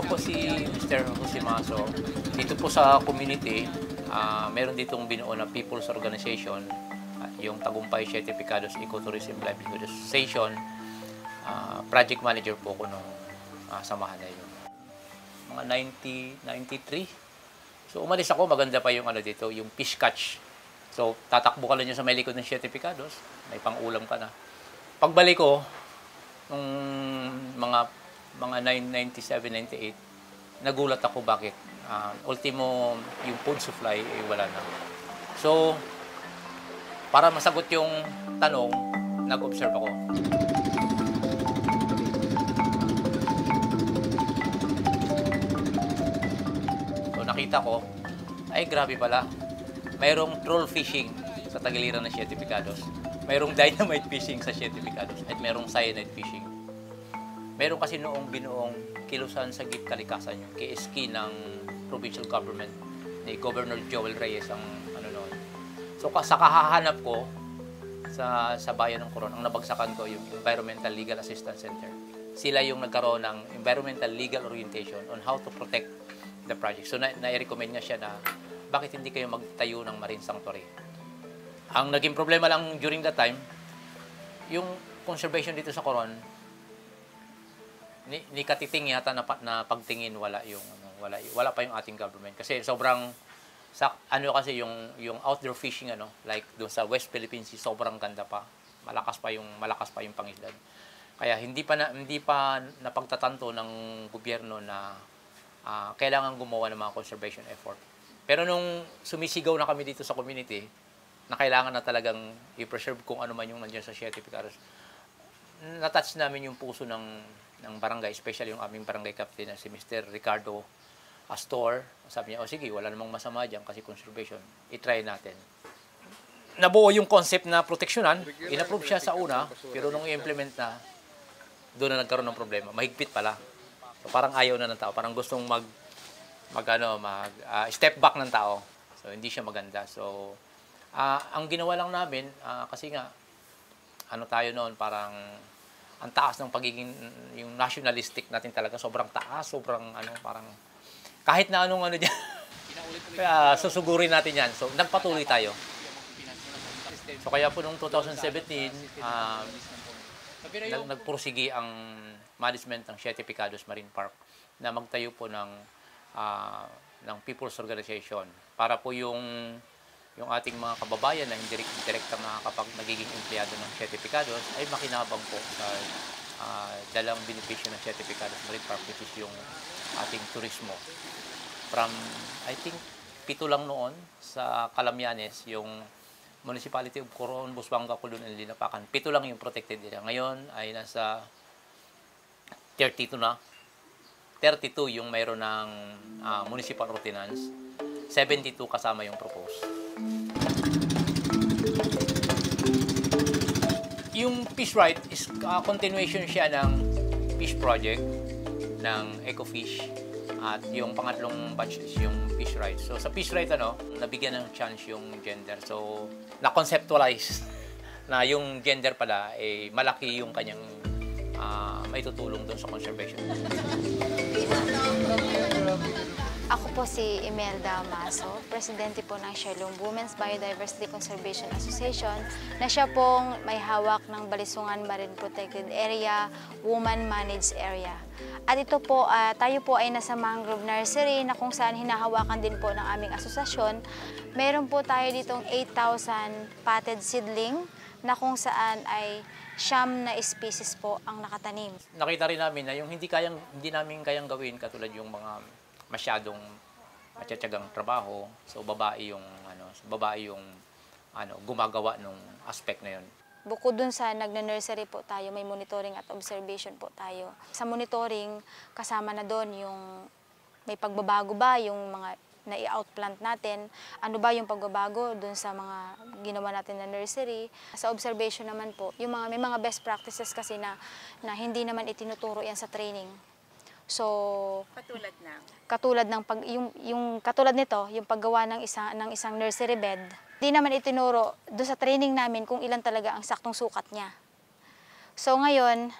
Ako po si Mr. Jose Maso. Dito po sa community, meron ditong binuo na People's Organization, yung Tagumpay Certificados Ecotourism Livelihood Association. Project manager po ko nung samahan na yun. Mga 93. So umalis ako, maganda pa yung dito, yung fish catch. So tatakbo ka lang yun sa may likod ng Certificados, may pang-ulam ka na. Pagbalik ko, nung mga 97, 98, nagulat ako bakit. Ultimo, yung food supply, wala na. So, para masagot yung tanong, nag-observe ako. So, nakita ko, ay grabe pala. Mayroong troll fishing sa tagiliran ng Certificados. Mayroong dynamite fishing sa Certificados. At mayroong cyanide fishing. Meron kasi noong binuong kilusan sa Gip Kalikasan, yung KSK ng provincial government ni Governor Joel Reyes ang noon. So sa kahahanap ko sa bayan ng Coron, ang nabagsakan ko yung Environmental Legal Assistance Center. Sila yung nagkaroon ng Environmental Legal Orientation on how to protect the project. So na-recommend nga siya na bakit hindi kayo magtayo ng marine sanctuary. Ang naging problema lang during that time, yung conservation dito sa Coron, ni katiting yata na pagtingin wala pa yung ating government kasi sobrang kasi yung outdoor fishing like doon sa West Philippine Sea sobrang ganda pa, malakas pa yung pangisdad, kaya hindi pa napagtatanto ng gobyerno na kailangan gumawa ng mga conservation effort. Pero nung sumisigaw na kami dito sa community na kailangan na talagang i-preserve kung ano man yung nandiyan sa Certificados, na-touch namin yung puso ng barangay, especially yung aming barangay captain na si Mr. Ricardo Astor. Sabi niya, sige, wala namang masama dyan kasi conservation, i-try natin. Nabuo yung concept na proteksyonan, in-approve siya sa una, pero nung i-implement na, doon na nagkaroon ng problema. Mahigpit pala. So, parang ayaw na ng tao, parang gustong step back ng tao. So, hindi siya maganda. So, ang ginawa lang namin, kasi nga, tayo noon, parang ang taas ng pagiging yung nationalistic natin talaga, sobrang taas, sobrang parang kahit na anong diyan. Kaya susugurin natin 'yan. So nagpatuloy tayo. So kaya po noong 2017 nagpursigi ang management ng Certificados Marine Park na magtayo po ng People's Organization para po yung ating mga kababayan na hindi direkta nagiging empleyado ng Certificados ay makinabang po sa dalang benepisyo ng Certificados Marine Park, which is yung ating turismo. From, I think, 7 lang noon sa Calamianes, yung Municipality of Coron, Busuanga, Kulun, and Linapakan. 7 lang yung protected area. Ngayon ay nasa 32 na. 32 yung mayroon ng municipal ordinance. 72 kasama yung proposed. Yung Fish Right is continuation siya ng Fish Project ng Ecofish at yung pangatlong batch is yung Fish Right. So sa Fish Right nabigyan ng chance yung gender. So na-conceptualize na yung gender pala malaki yung kanyang maitutulong doon sa conservation. Ako po si Imelda Maso, presidente po ng Siargao Women's Biodiversity Conservation Association, na siya pong may hawak ng Balisungan Marine Protected Area, Woman Managed Area. At ito po, tayo po ay nasa mangrove nursery na kung saan hinahawakan din po ng aming asosasyon. Meron po tayo ditong 8,000 potted seedling na kung saan ay 9 na species po ang nakatanim. Nakita rin namin na yung hindi namin kayang gawin katulad yung mga masyadong matiyatsagang trabaho, so babae yung gumagawa nung aspect na yun. Bukod dun sa nagna-nursery po tayo, may monitoring at observation po tayo. Sa monitoring, kasama na doon yung may pagbabago ba yung mga na-i-outplant natin, ano ba yung pagbabago dun sa mga ginawa natin na nursery. Sa observation naman po, may mga best practices kasi na hindi naman itinuturo yan sa training. So, katulad nito, yung paggawa ng isang nursery bed, di naman itinuro doon sa training namin kung ilan talaga ang saktong sukat niya. So ngayon,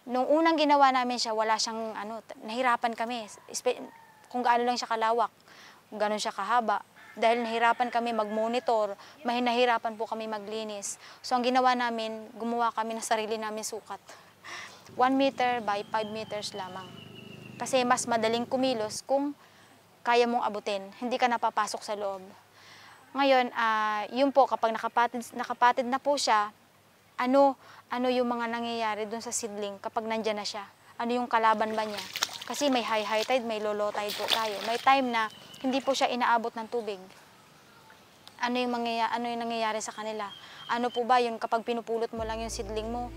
Nung unang ginawa namin siya, wala siyang nahirapan kami. Kung gaano lang siya kalawak, kung gaano siya kahaba. Dahil nahirapan kami mag-monitor, nahirapan po kami maglinis. So ang ginawa namin, gumawa kami ng sarili namin sukat. 1 meter by 5 meters lamang. Kasi mas madaling kumilos kung kaya mong abutin, hindi ka napapasok sa loob. Ngayon, yun po, kapag nakapatid na po siya, ano yung mga nangyayari dun sa seedling kapag nandyan na siya? Ano yung kalaban ba niya? Kasi may high tide, may low tide po tayo. May time na hindi po siya inaabot ng tubig. Ano yung nangyayari sa kanila? Ano po ba yun kapag pinupulot mo lang yung seedling mo?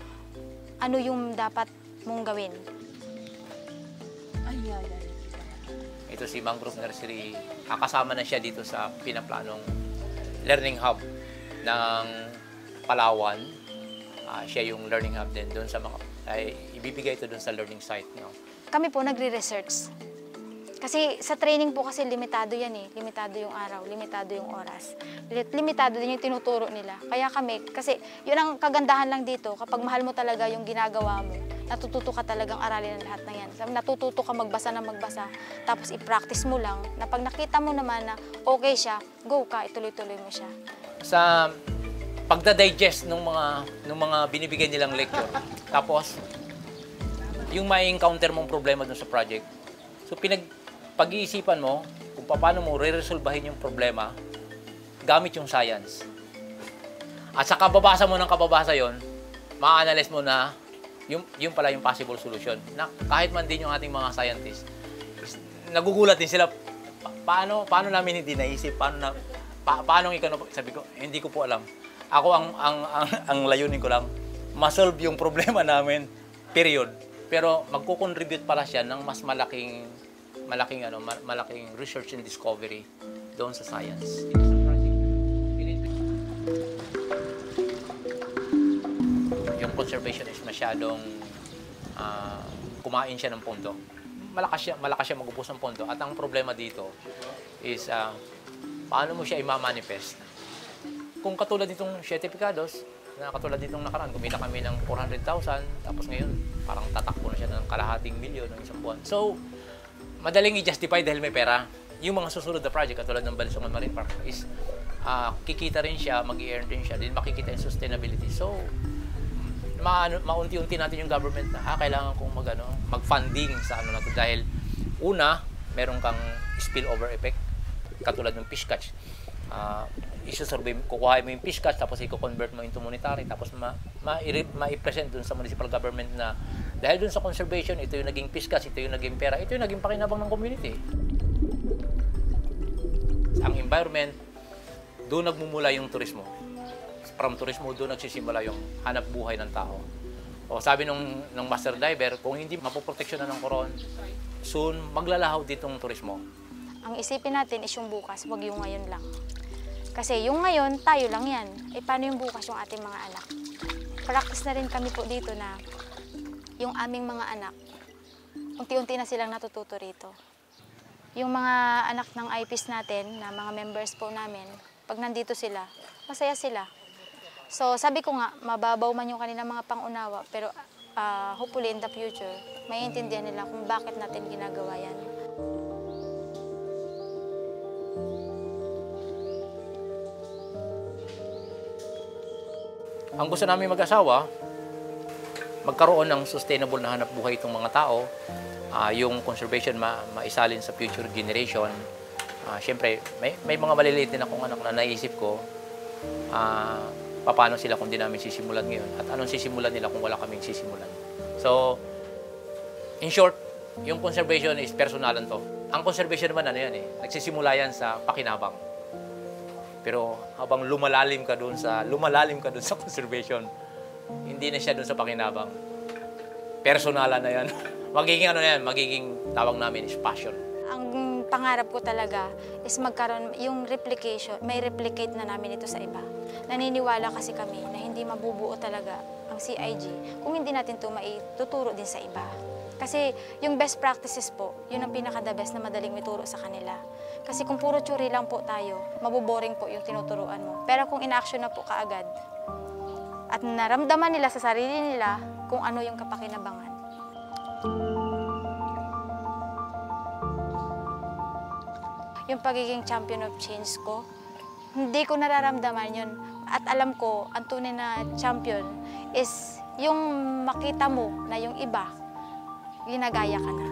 Ano yung dapat mong gawin? Ito si Mangrove Nursery, kasama na siya dito sa pinaplanong learning hub ng Palawan. Siya yung learning hub din doon sa ibibigay ito doon sa learning site. No? Kami po nagre-research. Kasi sa training po kasi limitado yan eh. Limitado yung araw, limitado yung oras. Limitado din yung tinuturo nila. Kaya kami, kasi yun ang kagandahan lang dito, kapag mahal mo talaga yung ginagawa mo, natututo ka talagang aralin ang lahat ng yan. Natututo ka magbasa ng magbasa, tapos i-practice mo lang, na pag nakita mo naman na okay siya, go ka, ituloy-tuloy mo siya. Sa pagda-digest ng mga binibigay nilang lecture, tapos yung may encounter mong problema dun sa project, so pag-iisipan mo kung paano mo re-resolbahin yung problema gamit yung science. At sa kababasa mo ng kababasa yon, ma-analyze mo na yung pala yung possible solution. Na kahit man din yung ating mga scientists, nagugulat din sila, paano namin hindi naisip, paano sabi ko, hindi ko po alam. Ako ang layunin ko lang, ma-solve yung problema namin, period. Pero magko-contribute pala siya ng mas malaking research and discovery doon sa science. Yung conservation is masyadong kumain siya ng pondo. Malakas siya mag-ubos ng pondo. At ang problema dito is paano mo siya i-manifest. Kung katulad nitong 7 Picados, katulad nitong nakaraan, kumita kami ng 400,000, tapos ngayon parang tatakbo na siya ng kalahating milyon ng isang buwan. So, madaling i-justify dahil may pera. Yung mga susunod na project, katulad ng Balisungan Marine Park, is kikita rin siya, mag-i-earn din siya, din makikita yung sustainability. So, maunti-unti natin yung government na kailangan kong mag-funding sa na to. Dahil una, meron kang spillover effect, katulad ng fish catch. Isusurvey, kukuha mo yung fish catch, tapos i-convert mo into monetary, tapos ma-i-present dun sa municipal government na dahil dun sa conservation, ito yung naging fish catch, ito yung naging pera, ito yung naging pakinabang ng community. Ang environment, doon nagmumula yung turismo. From turismo, doon nagsisimula yung hanap buhay ng tao. O sabi ng master diver, kung hindi mapoproteksyonan ng koron, soon maglalahaw ditong turismo. Ang isipin natin is yung bukas, wag yung ngayon lang. Kasi yung ngayon, tayo lang yan. Paano yung bukas yung ating mga anak? Practice na rin kami po dito na yung aming mga anak, unti-unti na silang natututo rito. Yung mga anak ng IPs natin, na mga members po namin, pag nandito sila, masaya sila. So sabi ko nga, mababaw man yung kanilang mga pangunawa, pero hopefully in the future, maiintindihan nila kung bakit natin ginagawa yan. Ang gusto namin mag-asawa, magkaroon ng sustainable na hanap buhay itong mga tao, yung conservation maisalin sa future generation. Siyempre, may mga maliliit din akong anak na naisip ko, paano sila kung di namin sisimulan ngayon at anong sisimulan nila kung wala kaming sisimulan. So, in short, yung conservation is personalan to. Ang conservation naman nagsisimula yan sa pakinabang. Pero habang lumalalim ka doon sa conservation, hindi na siya doon sa pakinabang. Personalan na yan. Magiging tawag namin is passion. Ang pangarap ko talaga is magkaroon yung replication, may replicate na namin ito sa iba. Naniniwala kasi kami na hindi mabubuo talaga ang CIG kung hindi natin ito maituturo din sa iba. Kasi yung best practices po, yun ang pinaka-the best na madaling ituro sa kanila. Kasi kung puro tsuri lang po tayo, maboboring po yung tinuturuan mo. Pero kung in-action na po kaagad, at naramdaman nila sa sarili nila kung ano yung kapakinabangan, Yung pagiging champion of change ko, hindi ko nararamdaman yun. At alam ko, ang tunay na champion is yung makita mo na yung iba, ginagaya ka na.